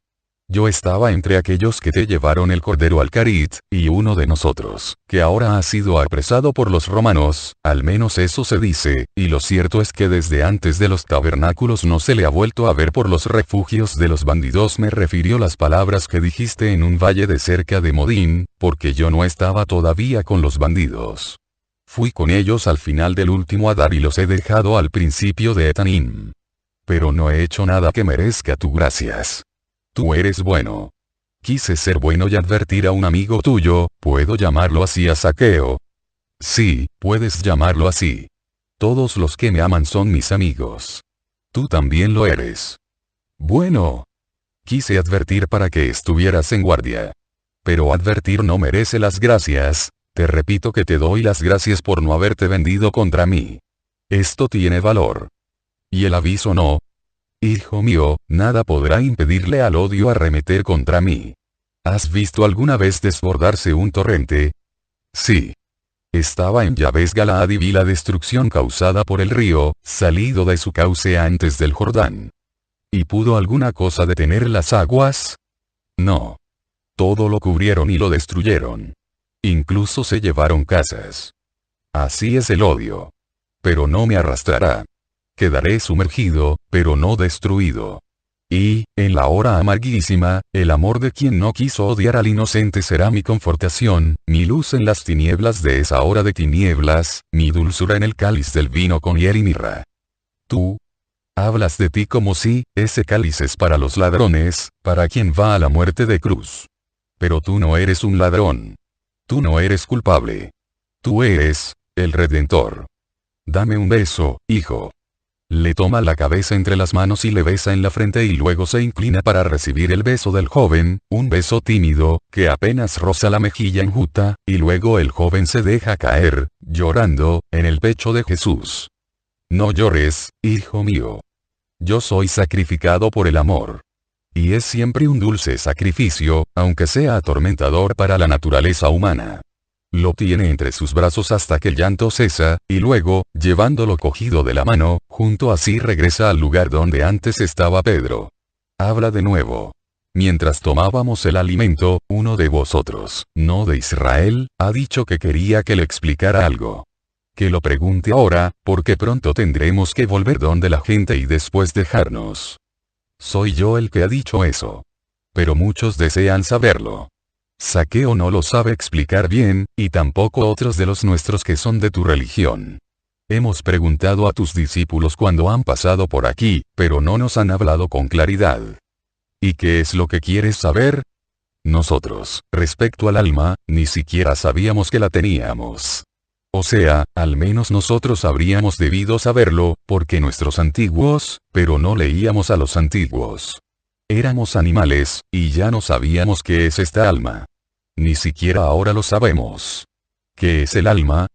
Yo estaba entre aquellos que te llevaron el cordero al Carit, y uno de nosotros, que ahora ha sido apresado por los romanos, al menos eso se dice, y lo cierto es que desde antes de los tabernáculos no se le ha vuelto a ver por los refugios de los bandidos. Me refirió las palabras que dijiste en un valle de cerca de Modín, porque yo no estaba todavía con los bandidos. Fui con ellos al final del último Adar y los he dejado al principio de Etanim. Pero no he hecho nada que merezca tu gracias. Tú eres bueno. Quise ser bueno y advertir a un amigo tuyo, ¿puedo llamarlo así a Zaqueo? Sí, puedes llamarlo así. Todos los que me aman son mis amigos. Tú también lo eres. Bueno. Quise advertir para que estuvieras en guardia. Pero advertir no merece las gracias. Te repito que te doy las gracias por no haberte vendido contra mí. Esto tiene valor. Y el aviso no. Hijo mío, nada podrá impedirle al odio arremeter contra mí. ¿Has visto alguna vez desbordarse un torrente? Sí. Estaba en Yabes Galaad y vi la destrucción causada por el río, salido de su cauce antes del Jordán. ¿Y pudo alguna cosa detener las aguas? No. Todo lo cubrieron y lo destruyeron. Incluso se llevaron casas. Así es el odio. Pero no me arrastrará. Quedaré sumergido, pero no destruido. Y, en la hora amarguísima, el amor de quien no quiso odiar al inocente será mi confortación, mi luz en las tinieblas de esa hora de tinieblas, mi dulzura en el cáliz del vino con hiel y mirra. Tú hablas de ti como si ese cáliz es para los ladrones, para quien va a la muerte de cruz. Pero tú no eres un ladrón. Tú no eres culpable. Tú eres el Redentor. Dame un beso, hijo. Le toma la cabeza entre las manos y le besa en la frente y luego se inclina para recibir el beso del joven, un beso tímido, que apenas roza la mejilla enjuta, y luego el joven se deja caer, llorando, en el pecho de Jesús. No llores, hijo mío. Yo soy sacrificado por el amor. Y es siempre un dulce sacrificio, aunque sea atormentador para la naturaleza humana. Lo tiene entre sus brazos hasta que el llanto cesa, y luego, llevándolo cogido de la mano, junto así regresa al lugar donde antes estaba Pedro. Habla de nuevo. Mientras tomábamos el alimento, uno de vosotros, no de Israel, ha dicho que quería que le explicara algo. Que lo pregunte ahora, porque pronto tendremos que volver donde la gente y después dejarnos. Soy yo el que ha dicho eso. Pero muchos desean saberlo. Zaqueo no lo sabe explicar bien, y tampoco otros de los nuestros que son de tu religión. Hemos preguntado a tus discípulos cuando han pasado por aquí, pero no nos han hablado con claridad. ¿Y qué es lo que quieres saber? Nosotros, respecto al alma, ni siquiera sabíamos que la teníamos. O sea, al menos nosotros habríamos debido saberlo, porque nuestros antiguos, pero no leíamos a los antiguos. Éramos animales, y ya no sabíamos qué es esta alma. Ni siquiera ahora lo sabemos. ¿Qué es el alma?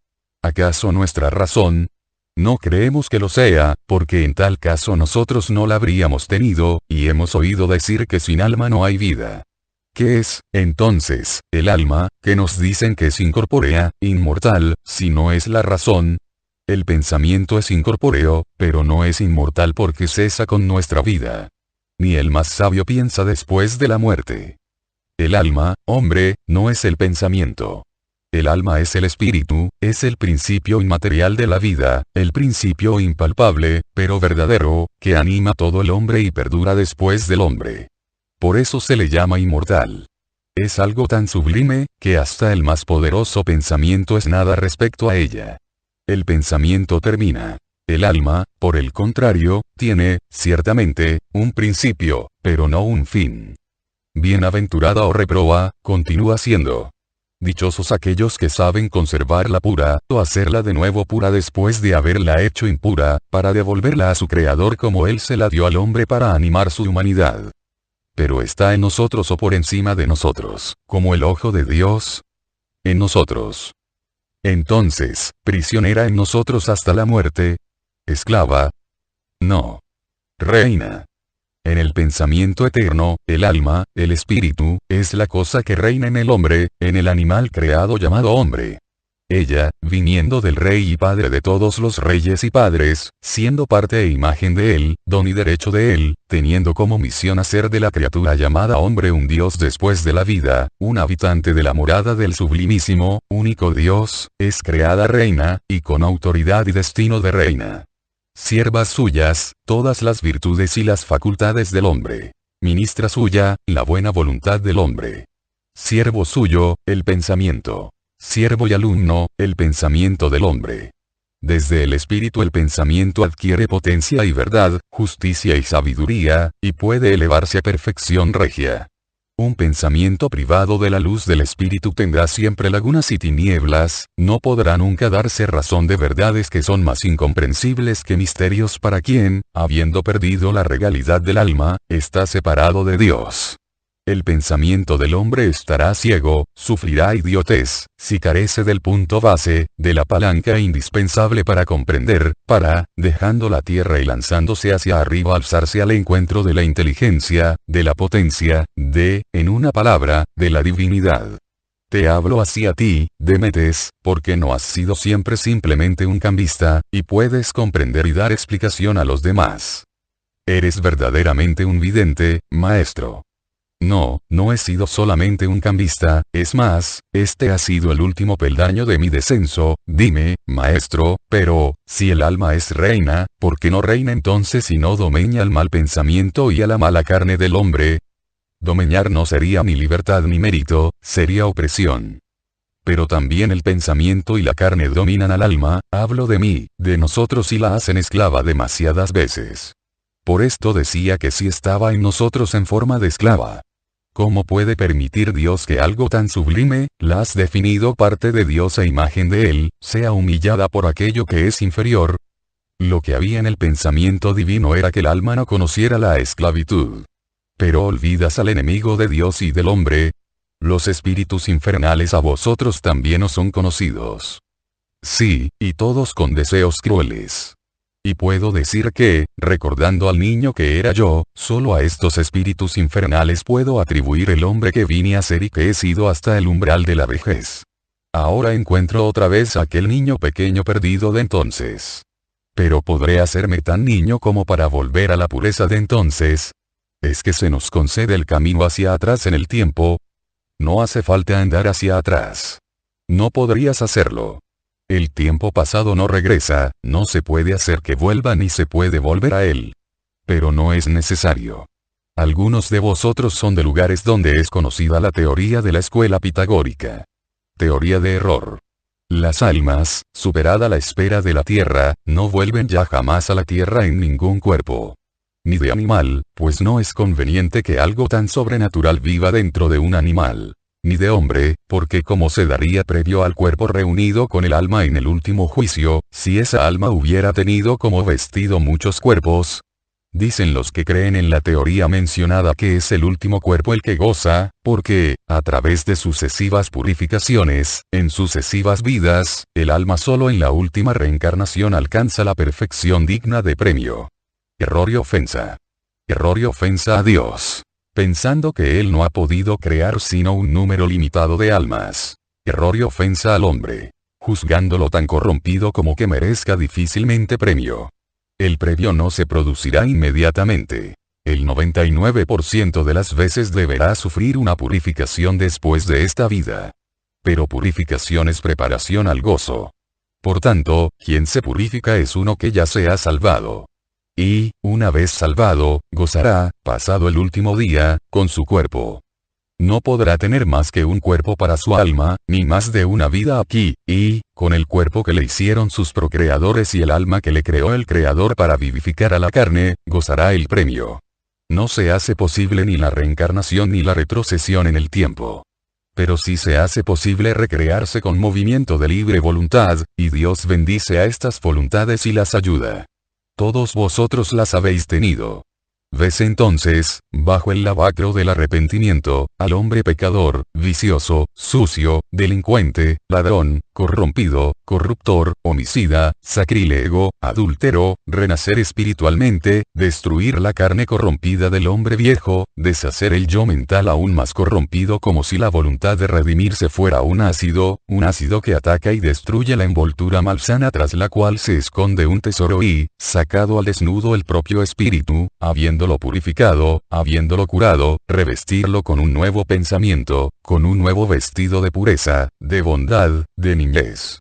¿Acaso nuestra razón? No creemos que lo sea, porque en tal caso nosotros no la habríamos tenido, y hemos oído decir que sin alma no hay vida. ¿Qué es, entonces, el alma, que nos dicen que es incorpórea, inmortal, si no es la razón? El pensamiento es incorpóreo, pero no es inmortal porque cesa con nuestra vida. Ni el más sabio piensa después de la muerte. El alma, hombre, no es el pensamiento. El alma es el espíritu, es el principio inmaterial de la vida, el principio impalpable, pero verdadero, que anima todo el hombre y perdura después del hombre. Por eso se le llama inmortal. Es algo tan sublime, que hasta el más poderoso pensamiento es nada respecto a ella. El pensamiento termina. El alma, por el contrario, tiene, ciertamente, un principio, pero no un fin. Bienaventurada o reproba, continúa siendo. Dichosos aquellos que saben conservarla pura, o hacerla de nuevo pura después de haberla hecho impura, para devolverla a su Creador como Él se la dio al hombre para animar su humanidad. Pero está en nosotros o por encima de nosotros, como el ojo de Dios. En nosotros. Entonces, prisionera en nosotros hasta la muerte. Esclava. No. Reina. En el pensamiento eterno, el alma, el espíritu, es la cosa que reina en el hombre, en el animal creado llamado hombre. Ella, viniendo del Rey y Padre de todos los reyes y padres, siendo parte e imagen de él, don y derecho de él, teniendo como misión hacer de la criatura llamada hombre un Dios después de la vida, un habitante de la morada del sublimísimo, único Dios, es creada reina, y con autoridad y destino de reina. Siervas suyas, todas las virtudes y las facultades del hombre. Ministra suya, la buena voluntad del hombre. Siervo suyo, el pensamiento. Siervo y alumno, el pensamiento del hombre. Desde el espíritu el pensamiento adquiere potencia y verdad, justicia y sabiduría, y puede elevarse a perfección regia. Un pensamiento privado de la luz del espíritu tendrá siempre lagunas y tinieblas, no podrá nunca darse razón de verdades que son más incomprensibles que misterios para quien, habiendo perdido la regalidad del alma, está separado de Dios. El pensamiento del hombre estará ciego, sufrirá idiotez, si carece del punto base, de la palanca indispensable para comprender, para, dejando la tierra y lanzándose hacia arriba alzarse al encuentro de la inteligencia, de la potencia, en una palabra, de la divinidad. Te hablo así a ti, Demetes, porque no has sido siempre simplemente un cambista, y puedes comprender y dar explicación a los demás. Eres verdaderamente un vidente, maestro. No, no he sido solamente un cambista, es más, este ha sido el último peldaño de mi descenso. Dime, maestro, pero, si el alma es reina, ¿por qué no reina entonces y no domeña al mal pensamiento y a la mala carne del hombre? Domeñar no sería ni libertad ni mérito, sería opresión. Pero también el pensamiento y la carne dominan al alma, hablo de mí, de nosotros y la hacen esclava demasiadas veces. Por esto decía que si estaba en nosotros en forma de esclava. ¿Cómo puede permitir Dios que algo tan sublime, la has definido parte de Dios e imagen de Él, sea humillada por aquello que es inferior? Lo que había en el pensamiento divino era que el alma no conociera la esclavitud. Pero olvidas al enemigo de Dios y del hombre. Los espíritus infernales a vosotros también os son conocidos. Sí, y todos con deseos crueles. Y puedo decir que, recordando al niño que era yo, solo a estos espíritus infernales puedo atribuir el hombre que vine a ser y que he sido hasta el umbral de la vejez. Ahora encuentro otra vez a aquel niño pequeño perdido de entonces. Pero ¿podré hacerme tan niño como para volver a la pureza de entonces? ¿Es que se nos concede el camino hacia atrás en el tiempo? No hace falta andar hacia atrás. No podrías hacerlo. El tiempo pasado no regresa, no se puede hacer que vuelva ni se puede volver a él. Pero no es necesario. Algunos de vosotros son de lugares donde es conocida la teoría de la escuela pitagórica. Teoría de error. Las almas, superada la espera de la tierra, no vuelven ya jamás a la tierra en ningún cuerpo. Ni de animal, pues no es conveniente que algo tan sobrenatural viva dentro de un animal. Ni de hombre, porque como se daría previo al cuerpo reunido con el alma en el último juicio, si esa alma hubiera tenido como vestido muchos cuerpos. Dicen los que creen en la teoría mencionada que es el último cuerpo el que goza, porque, a través de sucesivas purificaciones, en sucesivas vidas, el alma solo en la última reencarnación alcanza la perfección digna de premio. Error y ofensa. Error y ofensa a Dios. Pensando que Él no ha podido crear sino un número limitado de almas. Error y ofensa al hombre. Juzgándolo tan corrompido como que merezca difícilmente premio. El premio no se producirá inmediatamente. El 99% de las veces deberá sufrir una purificación después de esta vida. Pero purificación es preparación al gozo. Por tanto, quien se purifica es uno que ya se ha salvado. Y, una vez salvado, gozará, pasado el último día, con su cuerpo. No podrá tener más que un cuerpo para su alma, ni más de una vida aquí, y, con el cuerpo que le hicieron sus procreadores y el alma que le creó el Creador para vivificar a la carne, gozará el premio. No se hace posible ni la reencarnación ni la retrocesión en el tiempo. Pero sí se hace posible recrearse con movimiento de libre voluntad, y Dios bendice a estas voluntades y las ayuda. Todos vosotros las habéis tenido. Ves entonces, bajo el lavacro del arrepentimiento, al hombre pecador, vicioso, sucio, delincuente, ladrón, corrompido, corruptor, homicida, sacrílego, adúltero, renacer espiritualmente, destruir la carne corrompida del hombre viejo, deshacer el yo mental aún más corrompido como si la voluntad de redimirse fuera un ácido que ataca y destruye la envoltura malsana tras la cual se esconde un tesoro y, sacado al desnudo el propio espíritu, habiéndolo purificado, habiéndolo curado, revestirlo con un nuevo pensamiento, con un nuevo vestido de pureza, de bondad, de niñez.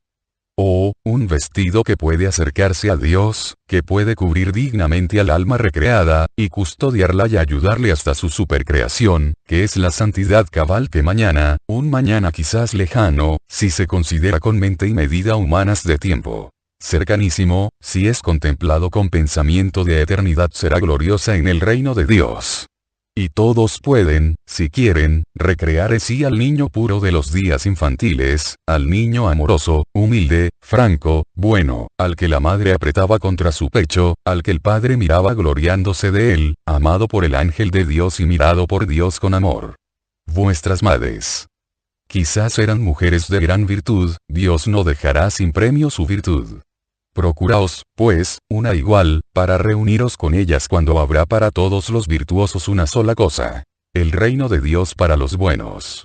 O, un vestido que puede acercarse a Dios, que puede cubrir dignamente al alma recreada, y custodiarla y ayudarle hasta su supercreación, que es la santidad cabal que mañana, un mañana quizás lejano, si se considera con mente y medida humanas de tiempo. Cercanísimo, si es contemplado con pensamiento de eternidad será gloriosa en el reino de Dios. Y todos pueden, si quieren, recrear en sí al niño puro de los días infantiles, al niño amoroso, humilde, franco, bueno, al que la madre apretaba contra su pecho, al que el padre miraba gloriándose de él, amado por el ángel de Dios y mirado por Dios con amor. Vuestras madres. Quizás eran mujeres de gran virtud, Dios no dejará sin premio su virtud. Procuraos, pues, una igual, para reuniros con ellas cuando habrá para todos los virtuosos una sola cosa. El reino de Dios para los buenos.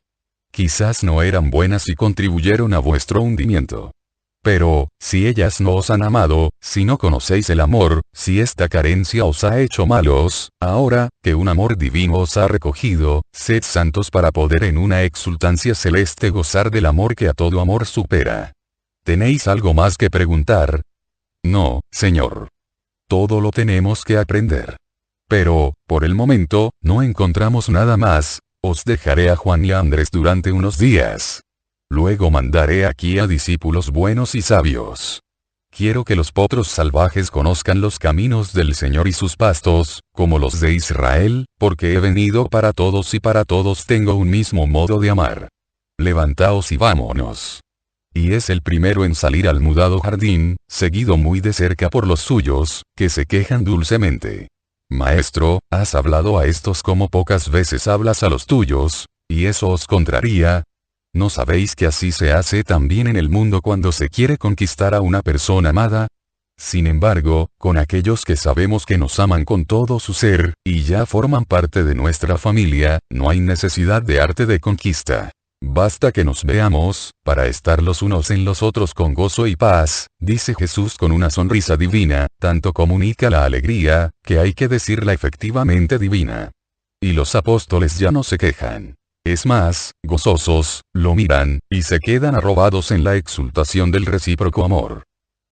Quizás no eran buenas y contribuyeron a vuestro hundimiento. Pero, si ellas no os han amado, si no conocéis el amor, si esta carencia os ha hecho malos, ahora, que un amor divino os ha recogido, sed santos para poder en una exultancia celeste gozar del amor que a todo amor supera. ¿Tenéis algo más que preguntar? No, Señor. Todo lo tenemos que aprender. Pero, por el momento, no encontramos nada más, os dejaré a Juan y a Andrés durante unos días. Luego mandaré aquí a discípulos buenos y sabios. Quiero que los potros salvajes conozcan los caminos del Señor y sus pastos, como los de Israel, porque he venido para todos y para todos tengo un mismo modo de amar. Levantaos y vámonos. Y es el primero en salir al mudado jardín, seguido muy de cerca por los suyos, que se quejan dulcemente. Maestro, has hablado a estos como pocas veces hablas a los tuyos, ¿y eso os contraría? ¿No sabéis que así se hace también en el mundo cuando se quiere conquistar a una persona amada? Sin embargo, con aquellos que sabemos que nos aman con todo su ser, y ya forman parte de nuestra familia, no hay necesidad de arte de conquista. Basta que nos veamos, para estar los unos en los otros con gozo y paz, dice Jesús con una sonrisa divina, tanto comunica la alegría, que hay que decirla efectivamente divina. Y los apóstoles ya no se quejan. Es más, gozosos, lo miran, y se quedan arrobados en la exultación del recíproco amor.